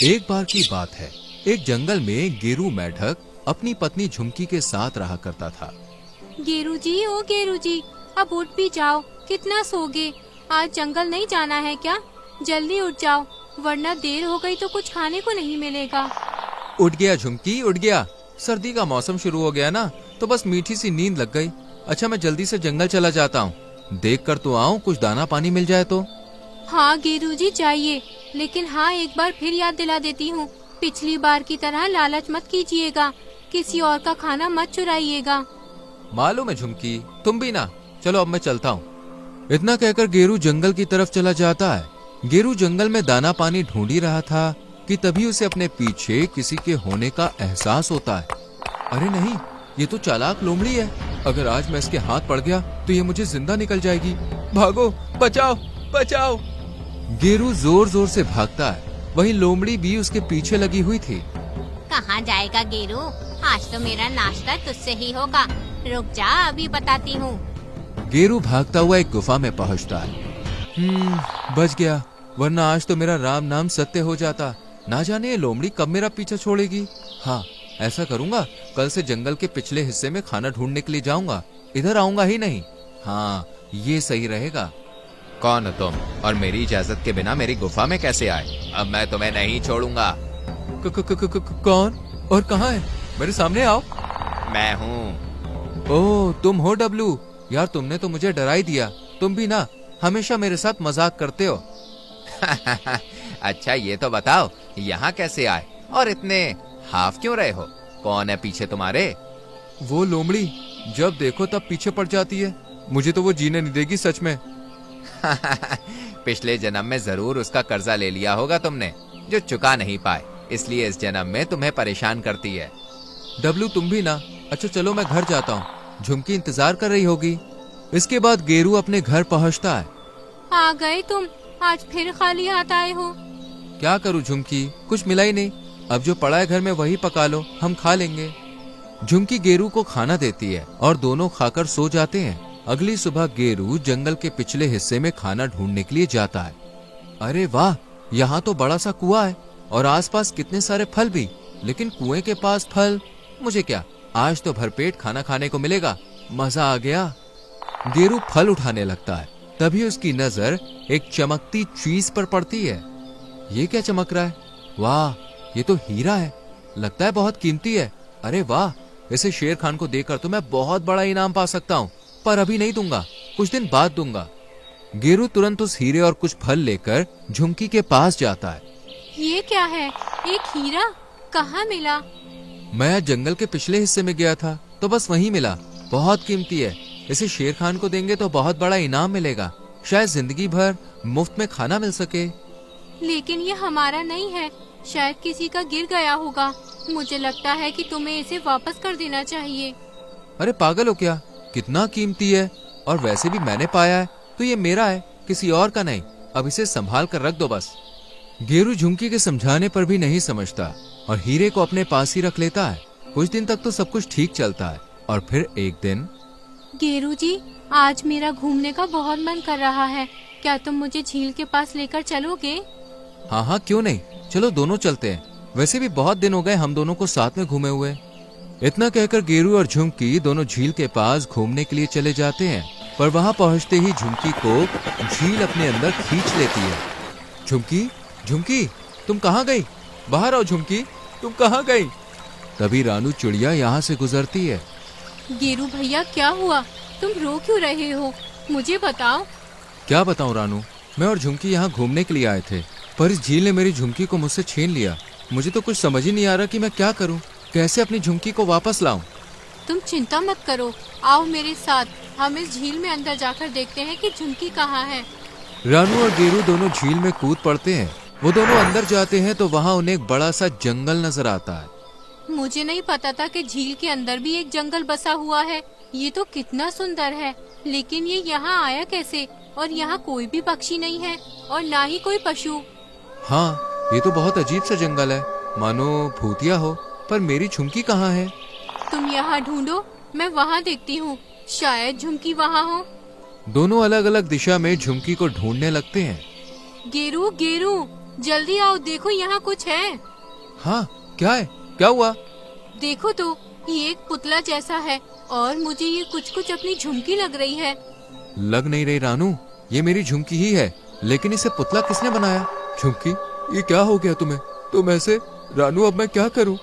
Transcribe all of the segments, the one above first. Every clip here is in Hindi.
एक बार की बात है, एक जंगल में गेरू मेढक अपनी पत्नी झुमकी के साथ रहा करता था। गेरू जी, ओ गेरू जी, अब उठ भी जाओ, कितना सोगे? आज जंगल नहीं जाना है क्या? जल्दी उठ जाओ, वरना देर हो गई तो कुछ खाने को नहीं मिलेगा। उठ गया झुमकी, उठ गया। सर्दी का मौसम शुरू हो गया ना, तो बस मीठी सी नींद लग गई। अच्छा, मैं जल्दी से जंगल चला जाता हूँ, देख कर तो आऊँ कुछ दाना पानी मिल जाए तो। हाँ गेरू जी जाइए, लेकिन हाँ एक बार फिर याद दिला देती हूँ, पिछली बार की तरह लालच मत कीजिएगा, किसी और का खाना मत चुराइएगा। मालूम है झुमकी, तुम भी ना। चलो अब मैं चलता हूँ। इतना कहकर गेरू जंगल की तरफ चला जाता है। गेरू जंगल में दाना पानी ढूंढ ही रहा था कि तभी उसे अपने पीछे किसी के होने का एहसास होता है। अरे नहीं, ये तो चालाक लोमड़ी है। अगर आज मैं इसके हाथ पड़ गया तो ये मुझे जिंदा निकल जाएगी। भागो, बचाओ बचाओ। गेरू जोर जोर से भागता है, वहीं लोमड़ी भी उसके पीछे लगी हुई थी। कहाँ जाएगा गेरू? आज तो मेरा नाश्ता तुझसे ही होगा। रुक जा, अभी बताती हूँ। गेरू भागता हुआ एक गुफा में पहुँचता है। बच गया, वरना आज तो मेरा राम नाम सत्य हो जाता। ना जाने ये लोमड़ी कब मेरा पीछा छोड़ेगी। हाँ, ऐसा करूंगा, कल से जंगल के पिछले हिस्से में खाना ढूंढने के लिए जाऊंगा, इधर आऊंगा ही नहीं। हाँ, ये सही रहेगा। कौन हो तुम और मेरी इजाजत के बिना मेरी गुफा में कैसे आए? अब मैं तुम्हें नहीं छोड़ूंगा। कौन और कहाँ है? मेरे सामने आओ। मैं हूँ। ओह, तुम हो डब्लू। यार तुमने तो मुझे डरा ही दिया। तुम भी ना हमेशा मेरे साथ मजाक करते हो। अच्छा ये तो बताओ, यहाँ कैसे आए और इतने हाफ क्यों रहे हो? कौन है पीछे तुम्हारे? वो लोमड़ी, जब देखो तब पीछे पड़ जाती है। मुझे तो वो जीने नहीं देगी सच में। पिछले जन्म में जरूर उसका कर्जा ले लिया होगा तुमने, जो चुका नहीं पाए, इसलिए इस जन्म में तुम्हें परेशान करती है। डब्लू तुम भी ना। अच्छा चलो मैं घर जाता हूँ, झुमकी इंतजार कर रही होगी। इसके बाद गेरू अपने घर पहुँचता है। आ गए तुम, आज फिर खाली हाथ आए हो। क्या करूँ झुमकी, कुछ मिला ही नहीं। अब जो पड़ा है घर में वही पका लो, हम खा लेंगे। झुमकी गेरू को खाना देती है और दोनों खाकर सो जाते हैं। अगली सुबह गेरू जंगल के पिछले हिस्से में खाना ढूंढने के लिए जाता है। अरे वाह, यहाँ तो बड़ा सा कुआं है और आसपास कितने सारे फल भी। लेकिन कुएं के पास फल, मुझे क्या, आज तो भरपेट खाना खाने को मिलेगा। मजा आ गया। गेरू फल उठाने लगता है, तभी उसकी नजर एक चमकती चीज पर पड़ती है। ये क्या चमक रहा है? वाह, ये तो हीरा है, लगता है बहुत कीमती है। अरे वाह, इसे शेर खान को देकर तो मैं बहुत बड़ा इनाम पा सकता हूँ, पर अभी नहीं दूंगा, कुछ दिन बाद दूंगा। गेरू तुरंत उस हीरे और कुछ फल लेकर झुमकी के पास जाता है। ये क्या है? एक हीरा? कहाँ मिला? मैं जंगल के पिछले हिस्से में गया था तो बस वहीं मिला। बहुत कीमती है, इसे शेर खान को देंगे तो बहुत बड़ा इनाम मिलेगा, शायद जिंदगी भर मुफ्त में खाना मिल सके। लेकिन ये हमारा नहीं है, शायद किसी का गिर गया होगा। मुझे लगता है कि तुम्हें इसे वापस कर देना चाहिए। अरे पागल हो क्या, कितना कीमती है, और वैसे भी मैंने पाया है तो ये मेरा है, किसी और का नहीं। अब इसे संभाल कर रख दो बस। गेरू झुमकी के समझाने पर भी नहीं समझता और हीरे को अपने पास ही रख लेता है। कुछ दिन तक तो सब कुछ ठीक चलता है और फिर एक दिन। गेरू जी, आज मेरा घूमने का बहुत मन कर रहा है, क्या तुम मुझे झील के पास लेकर चलोगे? हाँ हाँ क्यों नहीं, चलो दोनों चलते हैं। वैसे भी बहुत दिन हो गए हम दोनों को साथ में घूमे हुए। इतना कहकर गेरू और झुमकी दोनों झील के पास घूमने के लिए चले जाते हैं, पर वहां पहुंचते ही झुमकी को झील अपने अंदर खींच लेती है। झुमकी, झुमकी, तुम कहाँ गई? बाहर आओ झुमकी, तुम कहाँ गई? तभी रानू चिड़िया यहाँ से गुजरती है। गेरू भैया, क्या हुआ? तुम रो क्यों रहे हो? मुझे बताओ। क्या बताऊं रानू, मैं और झुमकी यहाँ घूमने के लिए आए थे, पर इस झील ने मेरी झुमकी को मुझसे छीन लिया। मुझे तो कुछ समझ ही नहीं आ रहा कि मैं क्या करूं, कैसे अपनी झुमकी को वापस लाऊं। तुम चिंता मत करो, आओ मेरे साथ, हम इस झील में अंदर जाकर देखते हैं कि झुमकी कहाँ है। रानू और गेरू दोनों झील में कूद पड़ते हैं। वो दोनों अंदर जाते हैं तो वहाँ उन्हें एक बड़ा सा जंगल नजर आता है। मुझे नहीं पता था कि झील के अंदर भी एक जंगल बसा हुआ है। ये तो कितना सुंदर है, लेकिन ये यहाँ आया कैसे? और यहाँ कोई भी पक्षी नहीं है और ना ही कोई पशु। हाँ, ये तो बहुत अजीब सा जंगल है, मानो भूतिया हो। पर मेरी झुमकी कहाँ है? तुम यहाँ ढूंढो, मैं वहाँ देखती हूँ, शायद झुमकी वहाँ हो। दोनों अलग अलग दिशा में झुमकी को ढूंढने लगते हैं। गेरू, गेरू, जल्दी आओ, देखो यहाँ कुछ है। हाँ, क्या है? क्या हुआ? देखो तो, ये एक पुतला जैसा है और मुझे ये कुछ अपनी झुमकी लग रही है। लग नहीं रही रानू, ये मेरी झुमकी ही है, लेकिन इसे पुतला किसने बनाया? झुमकी, ये क्या हो गया तुम्हें? तुम ऐसे? रानू, अब मैं क्या करूं?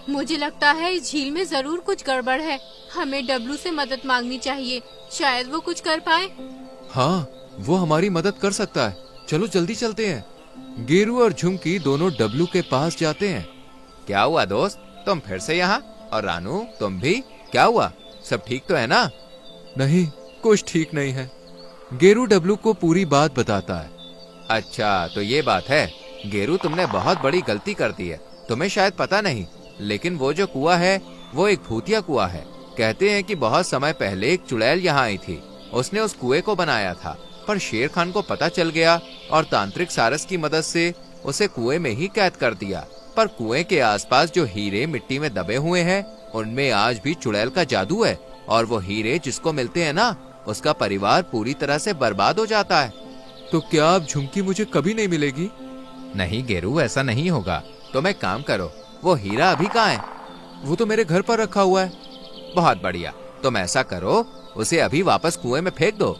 मुझे लगता है इस झील में जरूर कुछ गड़बड़ है। हमें डब्लू से मदद मांगनी चाहिए, शायद वो कुछ कर पाए। हाँ, वो हमारी मदद कर सकता है। चलो जल्दी चलते हैं। गेरू और झुमकी दोनों डब्लू के पास जाते हैं। क्या हुआ दोस्त, तुम फिर से यहाँ? और रानू, तुम भी? क्या हुआ? सब ठीक तो है ना? नहीं, कुछ ठीक नहीं है। गेरू डब्लू को पूरी बात बताता है। अच्छा, तो ये बात है। गेरू, तुमने बहुत बड़ी गलती कर दी है। तुम्हें शायद पता नहीं, लेकिन वो जो कुआं है वो एक भूतिया कुआं है। कहते हैं कि बहुत समय पहले एक चुड़ैल यहाँ आई थी। उसने उस कुएं को बनाया था, पर शेर खान को पता चल गया और तांत्रिक सारस की मदद से उसे कुएं में ही कैद कर दिया। पर कुएं के आसपास जो हीरे मिट्टी में दबे हुए हैं, उनमें आज भी चुड़ैल का जादू है, और वो हीरे जिसको मिलते हैं ना, उसका परिवार पूरी तरह से बर्बाद हो जाता है। तो क्या अब झुमकी मुझे कभी नहीं मिलेगी? नहीं गेरू, ऐसा नहीं होगा। तुम एक काम करो, वो हीरा अभी कहाँ है? वो तो मेरे घर पर रखा हुआ है। बहुत बढ़िया, तुम ऐसा करो, उसे अभी वापस कुएं में फेंक दो।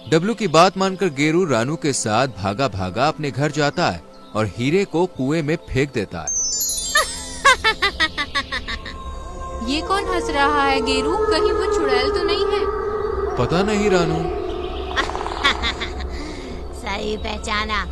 डब्लू की बात मानकर गेरू रानू के साथ भागा भागा अपने घर जाता है और हीरे को कुएं में फेंक देता है। ये कौन हंस रहा है गेरू? कहीं वो चुड़ैल तो नहीं है? पता नहीं रानू। सही पहचाना,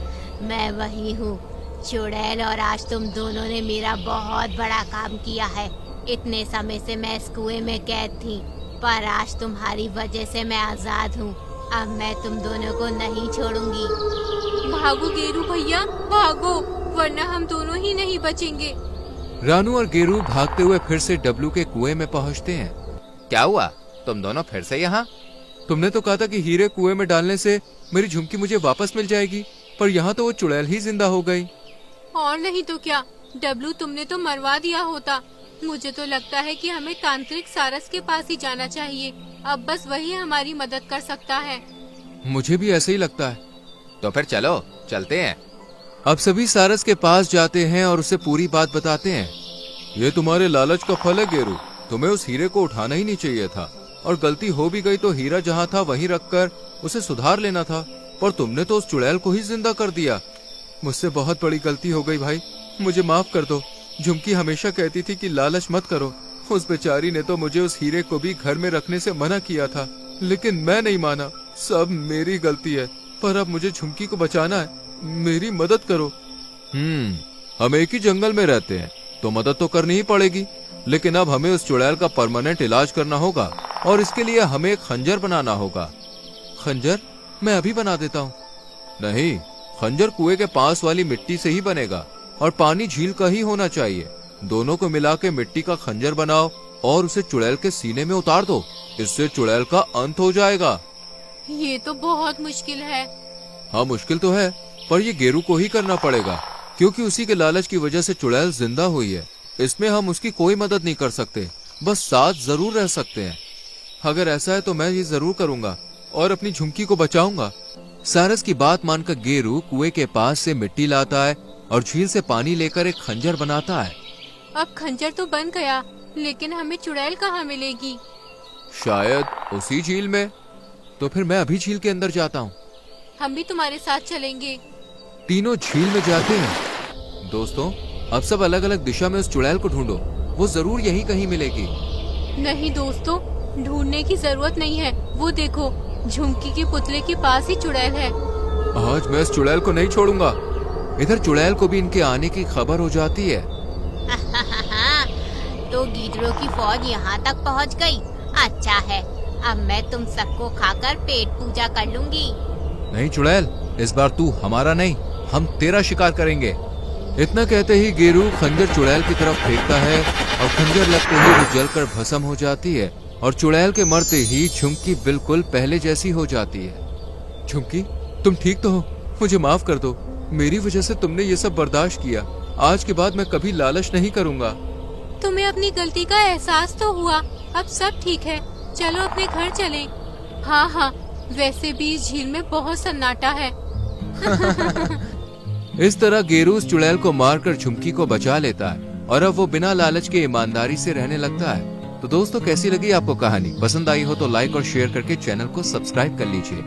मैं वही हूँ, चुड़ैल। और आज तुम दोनों ने मेरा बहुत बड़ा काम किया है। इतने समय से मैं इस कुएं में कैद थी, पर आज तुम्हारी वजह से मैं आजाद हूँ। अब मैं तुम दोनों को नहीं छोड़ूंगी। भागो गेरू भैया, भागो, वरना हम दोनों ही नहीं बचेंगे। रानू और गेरू भागते हुए फिर से डब्लू के कुएं में पहुंचते हैं। क्या हुआ, तुम दोनों फिर से यहाँ? तुमने तो कहा था कि हीरे कुएं में डालने से मेरी झुमकी मुझे वापस मिल जाएगी, पर यहाँ तो वो चुड़ैल ही जिंदा हो गई। और नहीं तो क्या डब्लू, तुमने तो मरवा दिया होता। मुझे तो लगता है कि हमें तांत्रिक सारस के पास ही जाना चाहिए। अब बस वही हमारी मदद कर सकता है। मुझे भी ऐसे ही लगता है। तो फिर चलो, चलते हैं। अब सभी सारस के पास जाते हैं और उसे पूरी बात बताते हैं। ये तुम्हारे लालच का फल है गेरू, तुम्हें उस हीरे को उठाना ही नहीं चाहिए था, और गलती हो भी गई तो हीरा जहाँ था वहीं रखकर उसे सुधार लेना था, पर तुमने तो उस चुड़ैल को ही जिंदा कर दिया। मुझसे बहुत बड़ी गलती हो गई भाई, मुझे माफ कर दो। झुमकी हमेशा कहती थी कि लालच मत करो। उस बेचारी ने तो मुझे उस हीरे को भी घर में रखने से मना किया था, लेकिन मैं नहीं माना। सब मेरी गलती है, पर अब मुझे झुमकी को बचाना है। मेरी मदद करो। हम एक ही जंगल में रहते हैं, तो मदद तो करनी ही पड़ेगी, लेकिन अब हमें उस चुड़ैल का परमानेंट इलाज करना होगा, और इसके लिए हमें एक खंजर बनाना होगा। खंजर? मैं अभी बना देता हूँ। नहीं, खंजर कुएं के पास वाली मिट्टी से ही बनेगा, और पानी झील का ही होना चाहिए। दोनों को मिला के मिट्टी का खंजर बनाओ और उसे चुड़ैल के सीने में उतार दो। इससे चुड़ैल का अंत हो जाएगा। ये तो बहुत मुश्किल है। हाँ, मुश्किल तो है, पर ये गेरू को ही करना पड़ेगा, क्योंकि उसी के लालच की वजह से चुड़ैल जिंदा हुई है। इसमें हम उसकी कोई मदद नहीं कर सकते, बस साथ जरूर रह सकते हैं। अगर ऐसा है तो मैं ये जरूर करूंगा और अपनी झुमकी को बचाऊंगा। सारस की बात मानकर गेरू कुएं के पास से मिट्टी लाता है और झील से पानी लेकर एक खंजर बनाता है। अब खंजर तो बन गया, लेकिन हमें चुड़ैल कहाँ मिलेगी? शायद उसी झील में। तो फिर मैं अभी झील के अंदर जाता हूँ। हम भी तुम्हारे साथ चलेंगे। तीनों झील में जाते हैं। दोस्तों, अब सब अलग अलग दिशा में उस चुड़ैल को ढूंढो, वो जरूर यहीं कहीं मिलेगी। नहीं दोस्तों, ढूंढने की जरूरत नहीं है। वो देखो, झुमकी के पुतले के पास ही चुड़ैल है। आज मैं इस चुड़ैल को नहीं छोड़ूंगा। इधर चुड़ैल को भी इनके आने की खबर हो जाती है। तो गीदड़ों की फौज यहाँ तक पहुँच गई। अच्छा है, अब मैं तुम सबको खाकर पेट पूजा कर लूंगी। नहीं चुड़ैल, इस बार तू हमारा नहीं, हम तेरा शिकार करेंगे। इतना कहते ही गेरू खंजर चुड़ैल की तरफ फेंकता है और खंजर लगते ही वो जलकर भस्म हो जाती है, और चुड़ैल के मरते ही झुमकी बिल्कुल पहले जैसी हो जाती है। झुमकी, तुम ठीक तो हो? मुझे माफ कर दो, मेरी वजह से तुमने ये सब बर्दाश्त किया। आज के बाद मैं कभी लालच नहीं करूंगा। तुम्हें अपनी गलती का एहसास तो हुआ, अब सब ठीक है। चलो अपने घर चलें। हाँ हाँ, वैसे भी इस झील में बहुत सन्नाटा है। इस तरह गेरू उस चुड़ैल को मारकर झुमकी को बचा लेता है और अब वो बिना लालच के ईमानदारी से रहने लगता है। तो दोस्तों, कैसी लगी आपको कहानी? पसंद आई हो तो लाइक और शेयर करके चैनल को सब्सक्राइब कर लीजिए।